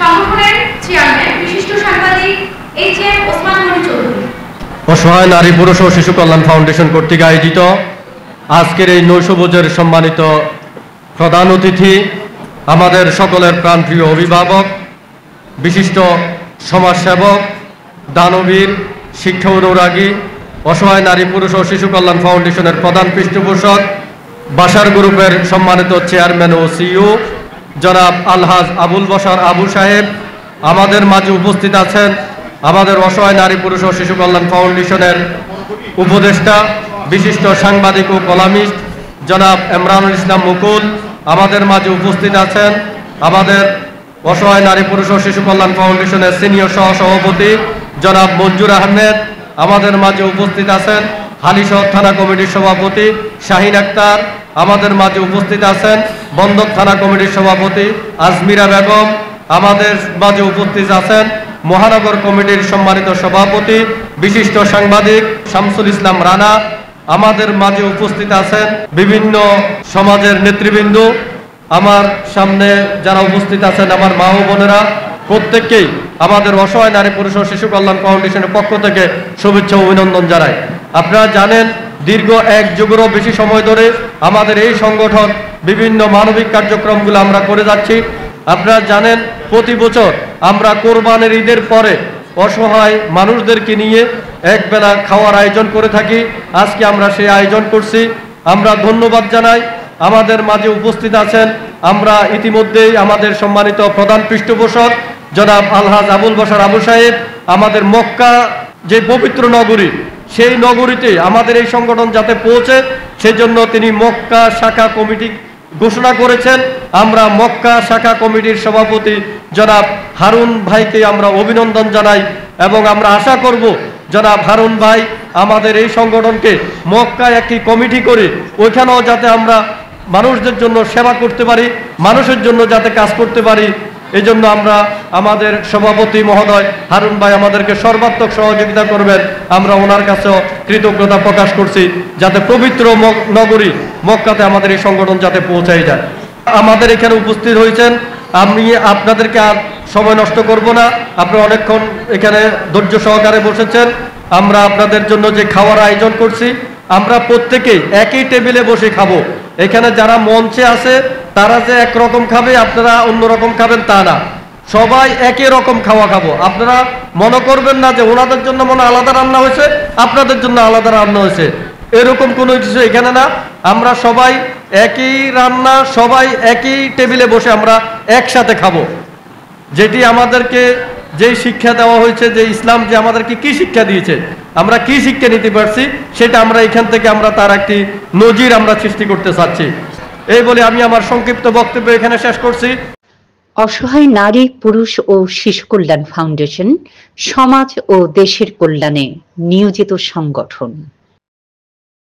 সংগঠনের চেয়ারম্যান বিশিষ্ট সাংবাদিক এইচ.এম. ওসমান গনি চৌধুরী। অসহায় নারী পুরুষ ও শিশু কল্যাণ ফাউন্ডেশন কর্তৃক আয়োজিত আজকের এই নৈশভোজের সম্মানিত প্রধান অতিথি, আমাদের সকলের প্রাণপ্রিয় অভিভাবক, বিশিষ্ট সমাজসেবক, দানবীর, শিক্ষা অনুরাগী, অসহায় নারী পুরুষ ও শিশু কল্যাণ ফাউন্ডেশনের প্রধান পৃষ্ঠপোষক, বাসার গ্রুপের সম্মানিত চেয়ারম্যান ও সিইও জনাব আলহাজ আবুল বশর আবু সাহেব, আমাদের মাঝে উপস্থিত আছেন আমাদের অসহায় নারী পুরুষ ও শিশু কল্যাণ ফাউন্ডেশনের উপদেষ্টা, বিশিষ্ট সাংবাদিক ও কলামিস্ট জনাব ইমরানুল ইসলাম মুকুল, আমাদের মাঝে উপস্থিত আছেন আমাদের অসহায় নারী পুরুষ ও শিশু কল্যাণ ফাউন্ডেশনের সিনিয়র সহসভাপতি জনাব মঞ্জুর আহমেদ, আমাদের মাঝে উপস্থিত আছেন হালিশহর থানা কমিটির সভাপতি শাহিন আক্তার, আমাদের মাঝে উপস্থিত আছেন বন্দর থানা কমিটির সভাপতি আজমিরা বেগম, আমাদের মাঝে উপস্থিত আছেন মহানগর কমিটির সম্মানিত সভাপতি বিশিষ্ট সাংবাদিক শামসুল ইসলাম রানা, আমাদের মাঝে উপস্থিত আছেন বিভিন্ন সমাজের নেতৃবৃন্দ, আমার সামনে যারা উপস্থিত আছেন আমার মা ও বোনেরা, প্রত্যেককেই আমাদের অসহায় নারী পুরুষ ও শিশু কল্যাণ ফাউন্ডেশনের পক্ষ থেকে শুভেচ্ছা ও অভিনন্দন জানাই। আপনারা জানেন দীর্ঘ এক যুগেরও বেশি সময় ধরে আমাদের এই সংগঠন বিভিন্ন মানবিক কার্যক্রমগুলো আমরা করে যাচ্ছি। আপনারা জানেন প্রতি বছর আমরা কোরবানির ঈদের পরে অসহায় মানুষদেরকে নিয়ে একবেলা খাওয়ার আয়োজন করে থাকি। আজকে আমরা সেই আয়োজন করছি। আমরা ধন্যবাদ জানাই আমাদের মাঝে উপস্থিত আছেন আমরা ইতিমধ্যেই আমাদের সম্মানিত প্রধান পৃষ্ঠপোষক জনাব আলহাজ আবুল বশর আবু সাহেব, আমাদের মক্কা যে পবিত্র নগরী, সেই নগরীতে আমাদের এই সংগঠন যাতে পৌঁছে সেজন্য তিনি মক্কা শাখা কমিটি ঘোষণা করেছেন। আমরা মক্কা শাখা কমিটির সভাপতি জনাব হারুন ভাইকে আমরা অভিনন্দন জানাই এবং আমরা আশা করব জনাব হারুন ভাই আমাদের এই সংগঠনকে মক্কায় একটি কমিটি করে ওইখানেও যাতে আমরা মানুষদের জন্য সেবা করতে পারি, মানুষের জন্য যাতে কাজ করতে পারি, এই জন্য আমরা আমাদের সভাপতি মহোদয় হারুন ভাই আমাদেরকে সর্বাত্মক সহযোগিতা করবেন, আমরা ওনার কাছেও কৃতজ্ঞতা প্রকাশ করছি যাতে পবিত্র নগরী মক্কাতে আমাদের এই সংগঠন যাতে পৌঁছাই যায়। আমাদের এখানে উপস্থিত হয়েছেন, আমি আপনাদেরকে আর সময় নষ্ট করব না, আপনারা অনেকক্ষণ এখানে ধৈর্য সহকারে বসেছেন। আমরা আপনাদের জন্য যে খাওয়ার আয়োজন করছি আমরা প্রত্যেকেই একই টেবিলে বসে খাবো। এখানে যারা মঞ্চে আছে তারা যে একরকম খাবে আপনারা অন্যরকম খাবেন তা না, সবাই একই রকম খাওয়া খাবো। আপনারা মনে করবেন না যে ওনাদের জন্য মনে আলাদা রান্না হয়েছে আপনাদের জন্য আলাদা রান্না হয়েছে, এরকম কোনো কিছু এখানে না। আমরা সবাই একই রান্না, সবাই একই টেবিলে বসে আমরা একসাথে খাবো। যেটি আমাদেরকে যেই শিক্ষা দেওয়া হয়েছে, যে ইসলাম যে আমাদেরকে কি শিক্ষা দিয়েছে, আমরা কি শিক্ষা নিতে পারছি সেটা আমরা এখান থেকে আমরা তার একটি নজির আমরা সৃষ্টি করতে চাচ্ছি। এই বলে আমি আমার সংক্ষিপ্ত বক্তব্য এখানে শেষ করছি। অসহায় নারী পুরুষ ও শিশু কল্যাণ ফাউন্ডেশন সমাজ ও দেশের কল্যাণে নিয়োজিত সংগঠন।